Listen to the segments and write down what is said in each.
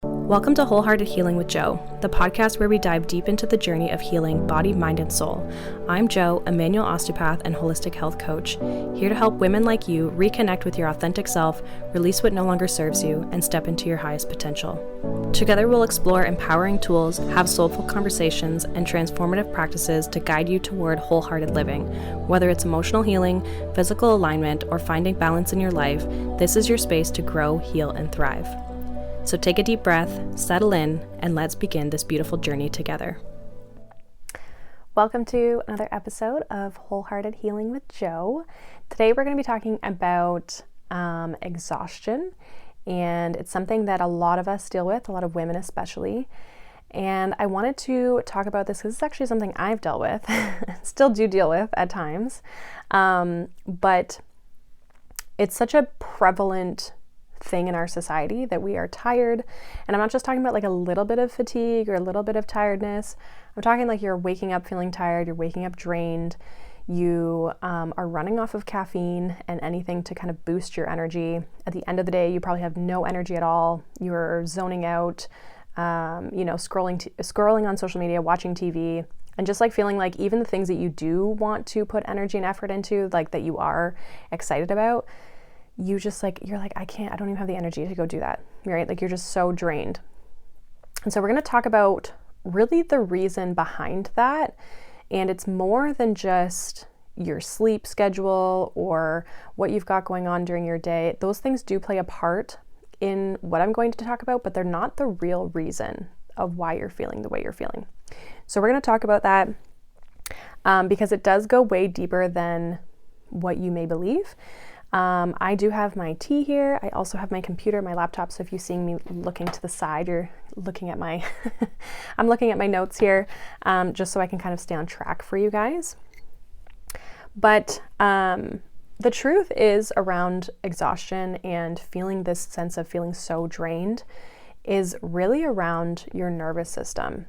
Welcome to Wholehearted Healing with Jo, the podcast where we dive deep into the journey of healing body, mind, and soul. I'm Jo, a manual osteopath and holistic health coach, here to help women like you reconnect with your authentic self, release what no longer serves you, and step into your highest potential. Together we'll explore empowering tools, have soulful conversations, and transformative practices to guide you toward wholehearted living. Whether it's emotional healing, physical alignment, or finding balance in your life, this is your space to grow, heal, and thrive. So take a deep breath, settle in, and let's begin this beautiful journey together. Welcome to another episode of Wholehearted Healing with Jo. Today we're going to be talking about exhaustion, and it's something that a lot of us deal with, a lot of women especially. And I wanted to talk about this because it's actually something I've dealt with, still do deal with at times, but it's such a prevalent thing in our society that we are tired. And I'm not just talking about like a little bit of fatigue or a little bit of tiredness. I'm talking like you're waking up feeling tired, you're waking up drained, you are running off of caffeine and anything to kind of boost your energy. At the end of the day, you probably have no energy at all. You're zoning out, scrolling on social media, watching TV, and just like feeling like even the things that you do want to put energy and effort into, like that you are excited about, you're like, I don't even have the energy to go do that, right? Like you're just so drained. And so we're going to talk about really the reason behind that. And it's more than just your sleep schedule or what you've got going on during your day. Those things do play a part in what I'm going to talk about, but they're not the real reason of why you're feeling the way you're feeling. So we're going to talk about that because it does go way deeper than what you may believe. I do have my tea here. I also have my computer, my laptop. So if you're seeing me looking to the side, you're looking at my, I'm looking at my notes here, just so I can kind of stay on track for you guys. But the truth is around exhaustion and feeling this sense of feeling so drained is really around your nervous system.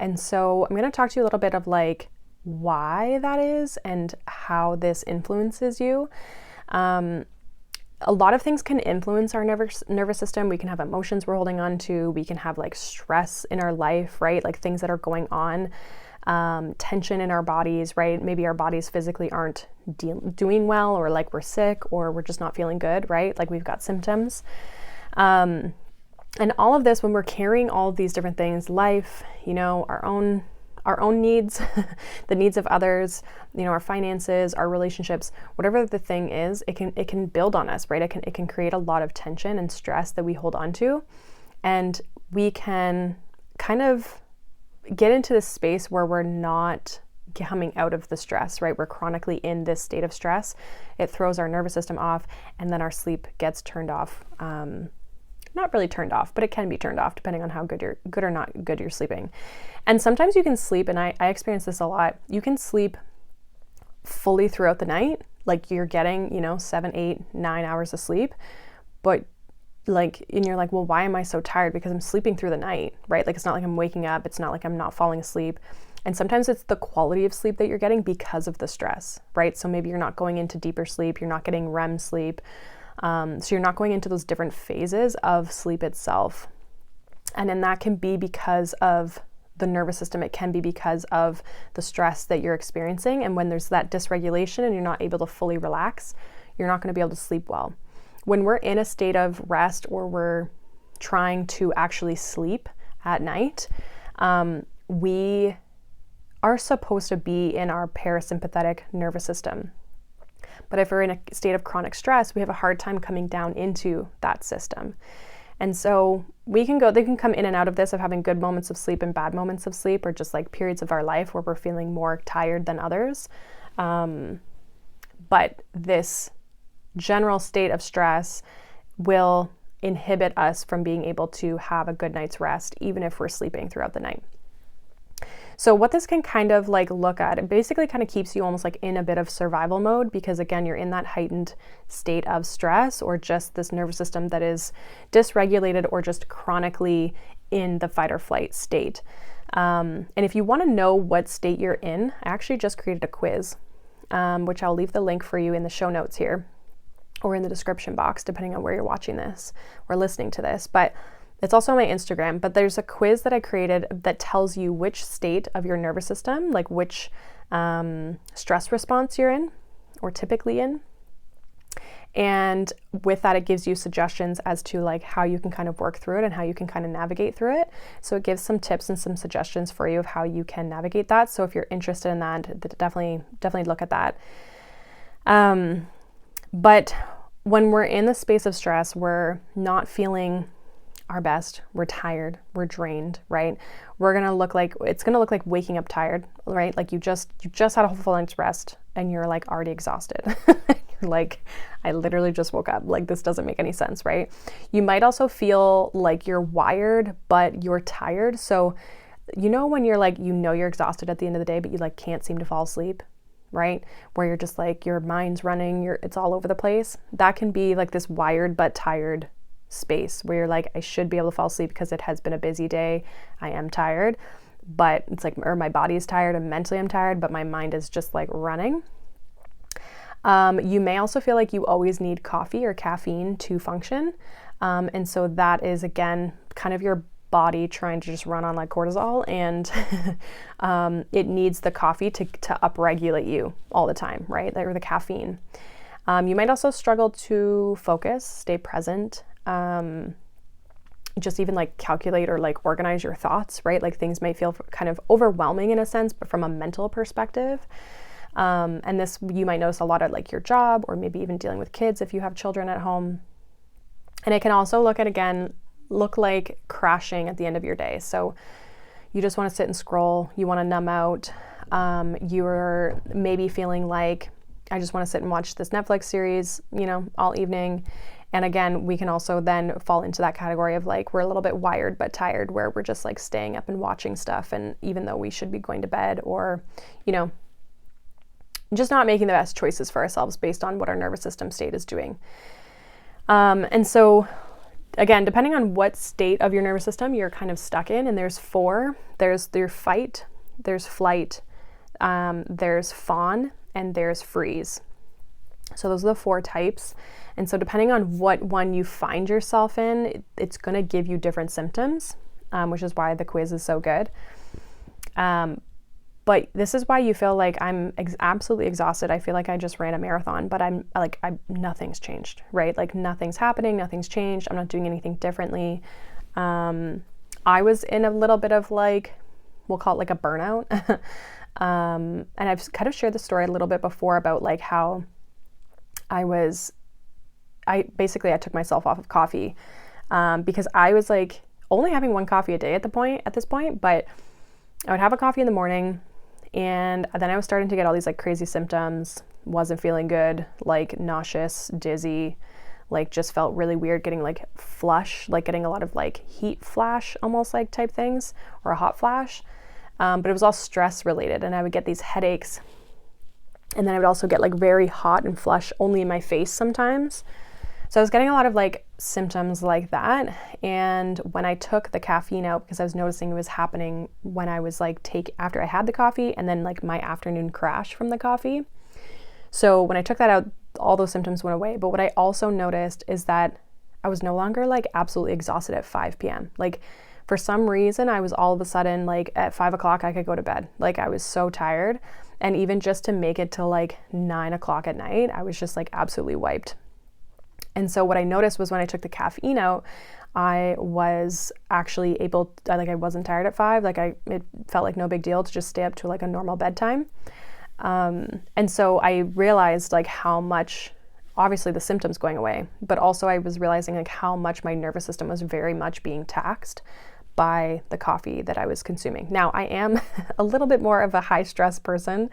And so I'm going to talk to you a little bit of like why that is and how this influences you. A lot of things can influence our nervous system. We can have emotions we're holding on to. We can have like stress in our life, right? Like things that are going on, tension in our bodies, right? Maybe our bodies physically aren't doing well, or like we're sick, or we're just not feeling good, right? Like we've got symptoms. And all of this, when we're carrying all of these different things, life, our own needs, the needs of others, our finances, our relationships, whatever the thing is, it can build on us, right? It can create a lot of tension and stress that we hold on to. And we can kind of get into this space where we're not coming out of the stress, right? We're chronically in this state of stress. It throws our nervous system off, and then our sleep gets turned off. Not really turned off, but it can be turned off depending on how good or not good you're sleeping. And sometimes you can sleep, and I experience this a lot. You can sleep fully throughout the night, like you're getting, 7, 8, 9 hours of sleep, but and you're like, well, why am I so tired? Because I'm sleeping through the night, right? Like it's not like I'm waking up. It's not like I'm not falling asleep. And sometimes it's the quality of sleep that you're getting because of the stress, right? So maybe you're not going into deeper sleep. You're not getting REM sleep. So you're not going into those different phases of sleep itself. And then that can be because of the nervous system. It can be because of the stress that you're experiencing. And when there's that dysregulation and you're not able to fully relax, you're not going to be able to sleep well. When we're in a state of rest or we're trying to actually sleep at night, we are supposed to be in our parasympathetic nervous system. But if we're in a state of chronic stress, we have a hard time coming down into that system. And so they can come in and out of this, of having good moments of sleep and bad moments of sleep, or just like periods of our life where we're feeling more tired than others. But this general state of stress will inhibit us from being able to have a good night's rest, even if we're sleeping throughout the night. So what this can kind of like look at, it basically kind of keeps you almost like in a bit of survival mode, because again, you're in that heightened state of stress, or just this nervous system that is dysregulated or just chronically in the fight or flight state. And if you want to know what state you're in, I actually just created a quiz, which I'll leave the link for you in the show notes here or in the description box, depending on where you're watching this or listening to this. But It's also on my Instagram, but there's a quiz that I created that tells you which state of your nervous system, like which stress response you're in or typically in. And with that, it gives you suggestions as to like how you can kind of work through it and how you can kind of navigate through it. So it gives some tips and some suggestions for you of how you can navigate that. So if you're interested in that, definitely look at that. But when we're in the space of stress, we're not feeling our best, we're tired, we're drained, right? It's gonna look like waking up tired, right? Like you just had a full night's rest and you're like already exhausted. You're like, I literally just woke up. Like this doesn't make any sense, right? You might also feel like you're wired, but you're tired. So you know when you're like, you're exhausted at the end of the day, but you like can't seem to fall asleep, right? Where you're just like, your mind's running, it's all over the place. That can be like this wired but tired space where you're like, I should be able to fall asleep because it has been a busy day. I am tired, but it's like, or my body is tired and mentally I'm tired, but my mind is just like running. You may also feel like you always need coffee or caffeine to function. And so that is, again, kind of your body trying to just run on like cortisol, and it needs the coffee to upregulate you all the time, right? Or the caffeine. You might also struggle to focus, stay present, just even like calculate or like organize your thoughts, right? Like things may feel kind of overwhelming in a sense, but from a mental perspective. And this, you might notice a lot at like your job, or maybe even dealing with kids if you have children at home. And it can also look like crashing at the end of your day. So you just want to sit and scroll, you want to numb out. You're maybe feeling like, I just want to sit and watch this Netflix series, all evening. And again, we can also then fall into that category of like, we're a little bit wired but tired, where we're just like staying up and watching stuff. And even though we should be going to bed, or, just not making the best choices for ourselves based on what our nervous system state is doing. And so again, depending on what state of your nervous system you're kind of stuck in, and there's 4, there's your fight, there's flight, there's fawn, and there's freeze. So those are the 4 types. And so depending on what one you find yourself in, it's going to give you different symptoms, which is why the quiz is so good. But this is why you feel like I'm absolutely exhausted. I feel like I just ran a marathon, but nothing's changed, right? Like nothing's happening, nothing's changed. I'm not doing anything differently. I was in a little bit of like, we'll call it like a burnout. And I've kind of shared the story a little bit before about like how I took myself off of coffee, because I was like only having 1 coffee a day at this point, but I would have a coffee in the morning, and then I was starting to get all these like crazy symptoms, wasn't feeling good, like nauseous, dizzy, like just felt really weird, getting like flush, like getting a lot of like heat flash almost like type things, or a hot flash. But it was all stress related, and I would get these headaches. And then I would also get like very hot and flush only in my face sometimes. So I was getting a lot of like symptoms like that. And when I took the caffeine out, because I was noticing it was happening when I was like after I had the coffee, and then like my afternoon crash from the coffee. So when I took that out, all those symptoms went away. But what I also noticed is that I was no longer like absolutely exhausted at 5 p.m. Like for some reason, I was all of a sudden like at 5 o'clock, I could go to bed. Like I was so tired. And even just to make it to like 9 o'clock at night, I was just like absolutely wiped. And so what I noticed was when I took the caffeine out, I was actually I wasn't tired at 5. It felt like no big deal to just stay up to like a normal bedtime. And so I realized like how much, obviously the symptoms going away, but also I was realizing like how much my nervous system was very much being taxed by the coffee that I was consuming. Now, I am a little bit more of a high stress person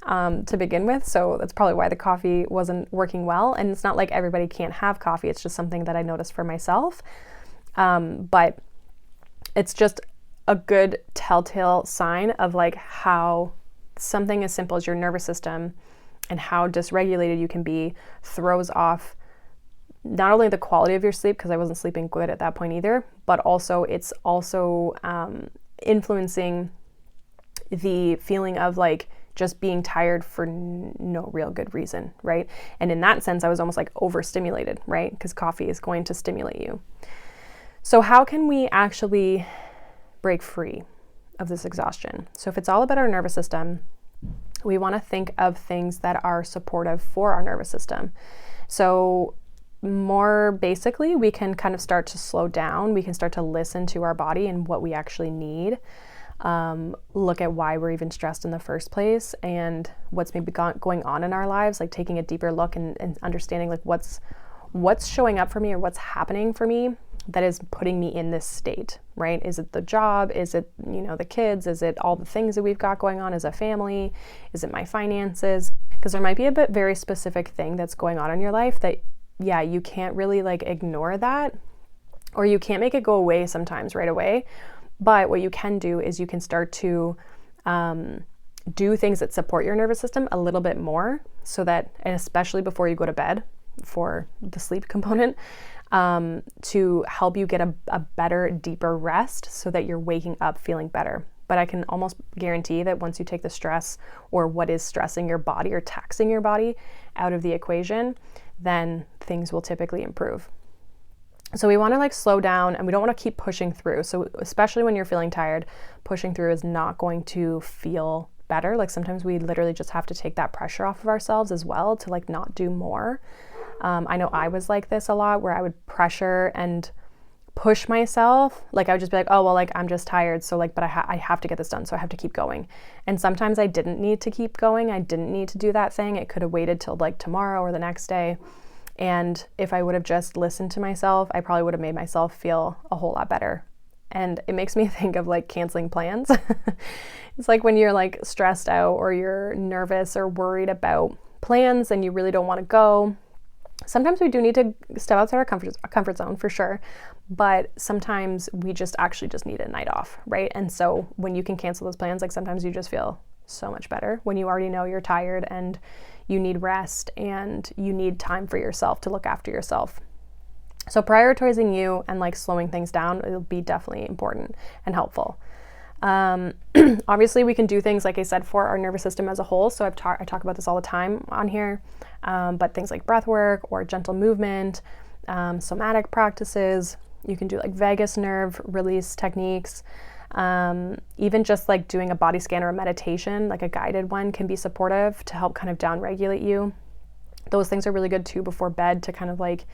to begin with, so that's probably why the coffee wasn't working well. And it's not like everybody can't have coffee, it's just something that I noticed for myself. But it's just a good telltale sign of like how something as simple as your nervous system and how dysregulated you can be throws off not only the quality of your sleep, because I wasn't sleeping good at that point either, but also it's also influencing the feeling of like just being tired for no real good reason, right? And in that sense, I was almost like overstimulated, right? Because coffee is going to stimulate you. So how can we actually break free of this exhaustion? So if it's all about our nervous system, we want to think of things that are supportive for our nervous system. So more basically, we can kind of start to slow down. We can start to listen to our body and what we actually need. Look at why we're even stressed in the first place and what's maybe going on in our lives, like taking a deeper look and understanding like what's showing up for me or what's happening for me that is putting me in this state, right? Is it the job? Is it, the kids? Is it all the things that we've got going on as a family? Is it my finances? Because there might be a very specific thing that's going on in your life that, yeah, you can't really like ignore that, or you can't make it go away sometimes right away. But what you can do is you can start to do things that support your nervous system a little bit more, so that, and especially before you go to bed for the sleep component, to help you get a better, deeper rest so that you're waking up feeling better. But I can almost guarantee that once you take the stress or what is stressing your body or taxing your body out of the equation, then things will typically improve. So we want to like slow down, and we don't want to keep pushing through. So especially when you're feeling tired, pushing through is not going to feel better. Like sometimes we literally just have to take that pressure off of ourselves as well to like not do more. I know I was like this a lot, where I would pressure and push myself. Like I would just be like, oh, well, like I'm just tired. So like, but I have to get this done. So I have to keep going. And sometimes I didn't need to keep going. I didn't need to do that thing. It could have waited till like tomorrow or the next day. And if I would have just listened to myself, I probably would have made myself feel a whole lot better. And it makes me think of like canceling plans. It's like when you're like stressed out or you're nervous or worried about plans and you really don't want to go. Sometimes we do need to step outside our comfort zone for sure, but sometimes we just need a night off, right? And so when you can cancel those plans, like sometimes you just feel so much better when you already know you're tired and you need rest and you need time for yourself to look after yourself. So prioritizing you and like slowing things down, it'll be definitely important and helpful. Obviously we can do things, like I said, for our nervous system as a whole. So I talk about this all the time on here, but things like breath work or gentle movement, somatic practices, you can do like vagus nerve release techniques, even just like doing a body scan or a meditation, like a guided one, can be supportive to help kind of down-regulate you. Those things are really good too before bed to kind of like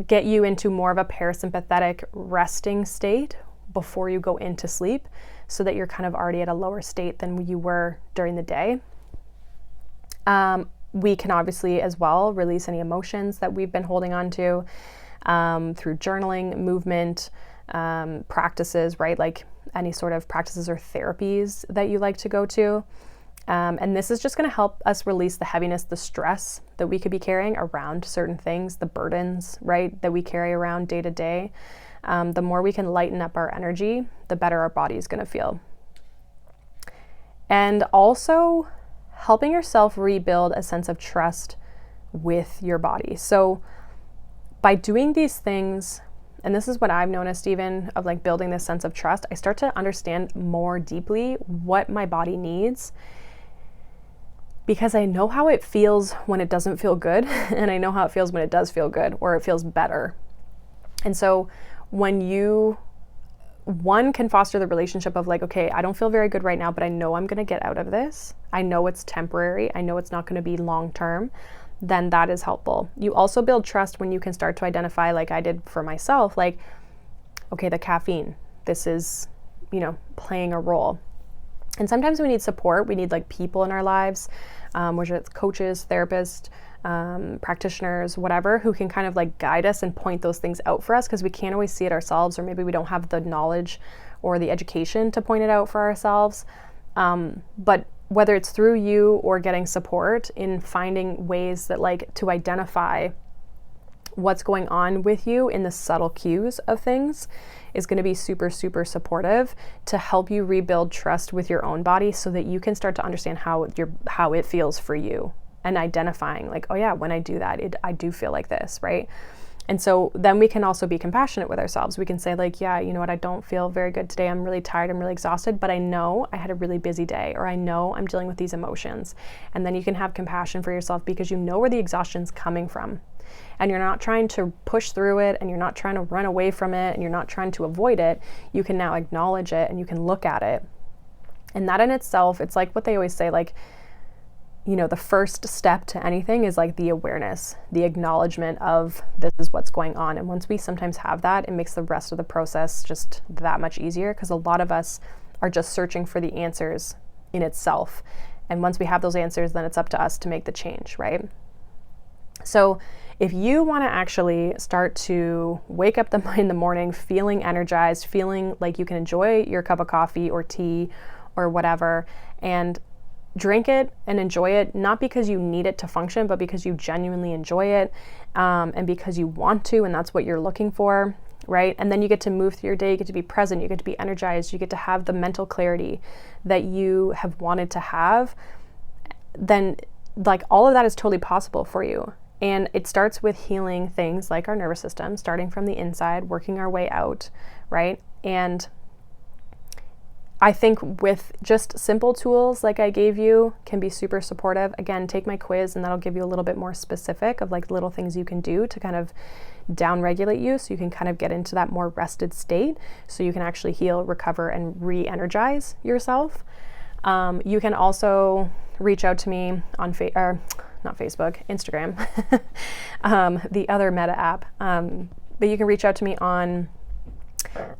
get you into more of a parasympathetic resting state before you go into sleep, so that you're kind of already at a lower state than you were during the day. We can obviously as well release any emotions that we've been holding on to through journaling, movement, practices, right? Like any sort of practices or therapies that you like to go to. And this is just going to help us release the heaviness, the stress that we could be carrying around certain things, the burdens, right, that we carry around day to day. The more we can lighten up our energy, the better our body is going to feel. And also helping yourself rebuild a sense of trust with your body. So by doing these things, and this is what I've noticed even of like building this sense of trust, I start to understand more deeply what my body needs, because I know how it feels when it doesn't feel good, and I know how it feels when it does feel good or it feels better. And so when one can foster the relationship of like, okay, I don't feel very good right now, but I know I'm going to get out of this. I know it's temporary. I know it's not going to be long term. Then that is helpful. You also build trust when you can start to identify, like I did for myself, like, okay, the caffeine, this is, playing a role. And sometimes we need support. We need like people in our lives, whether it's coaches, therapists, practitioners, whatever, who can kind of like guide us and point those things out for us, because we can't always see it ourselves, or maybe we don't have the knowledge or the education to point it out for ourselves. But whether it's through you or getting support in finding ways that like to identify what's going on with you in the subtle cues of things is going to be super, super supportive to help you rebuild trust with your own body, so that you can start to understand how it feels for you, and identifying like, oh yeah, when I do that, I do feel like this, right? And so then we can also be compassionate with ourselves. We can say like, yeah, you know what, I don't feel very good today. I'm really tired. I'm really exhausted, but I know I had a really busy day, or I know I'm dealing with these emotions. And then you can have compassion for yourself because you know where the exhaustion's coming from. And you're not trying to push through it, and you're not trying to run away from it, and you're not trying to avoid it. You can now acknowledge it, and you can look at it. And that in itself, it's like what they always say, like, you know, the first step to anything is like the awareness, the acknowledgement of this is what's going on. And once we sometimes have that, it makes the rest of the process just that much easier, because a lot of us are just searching for the answers in itself. And once we have those answers, then it's up to us to make the change, right? So if you want to actually start to wake up in the morning feeling energized, feeling like you can enjoy your cup of coffee or tea or whatever, and drink it and enjoy it, not because you need it to function, but because you genuinely enjoy it, and because you want to, and that's what you're looking for, right? And then you get to move through your day, you get to be present, you get to be energized, you get to have the mental clarity that you have wanted to have, then like all of that is totally possible for you. And it starts with healing things like our nervous system, starting from the inside, working our way out, right? And I think with just simple tools like I gave you can be super supportive. Again, take my quiz and that'll give you a little bit more specific of like little things you can do to kind of down-regulate you, so you can kind of get into that more rested state, so you can actually heal, recover, and re-energize yourself. You can also reach out to me on Instagram, the other Meta app. But you can reach out to me on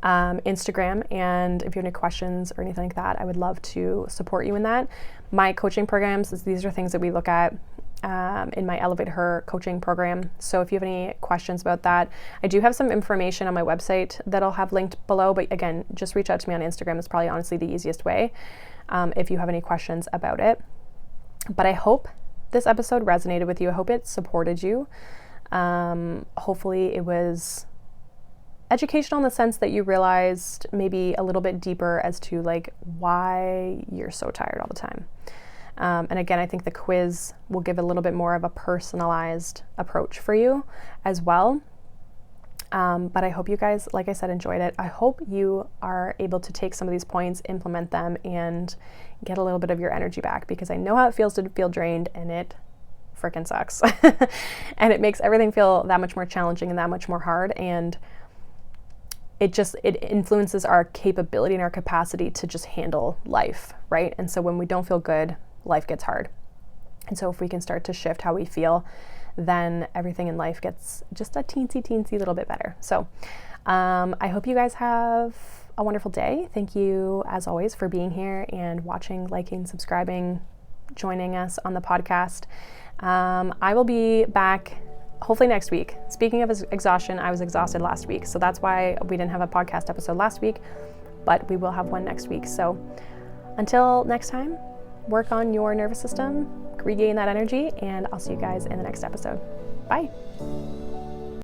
Instagram, and if you have any questions or anything like that, I would love to support you in that. My coaching programs, these are things that we look at in my Elevate Her coaching program. So if you have any questions about that, I do have some information on my website that I'll have linked below, but again, just reach out to me on Instagram. It's probably honestly the easiest way if you have any questions about it. But I hope this episode resonated with you. I hope it supported you. Hopefully it was educational in the sense that you realized maybe a little bit deeper as to like why you're so tired all the time. And again, I think the quiz will give a little bit more of a personalized approach for you as well. But I hope you guys, like I said, enjoyed it. I hope you are able to take some of these points, implement them, and get a little bit of your energy back, because I know how it feels to feel drained, and it freaking sucks. And it makes everything feel that much more challenging and that much more hard. And it influences our capability and our capacity to just handle life, right? And so when we don't feel good, life gets hard. And so if we can start to shift how we feel, then everything in life gets just a teensy little bit better. So I hope you guys have a wonderful day. Thank you, as always, for being here and watching, liking, subscribing, joining us on the podcast. I will be back hopefully next week. Speaking of exhaustion, I was exhausted last week, so that's why we didn't have a podcast episode last week, but we will have one next week. So until next time, work on your nervous system, regain that energy, and I'll see you guys in the next episode. Bye.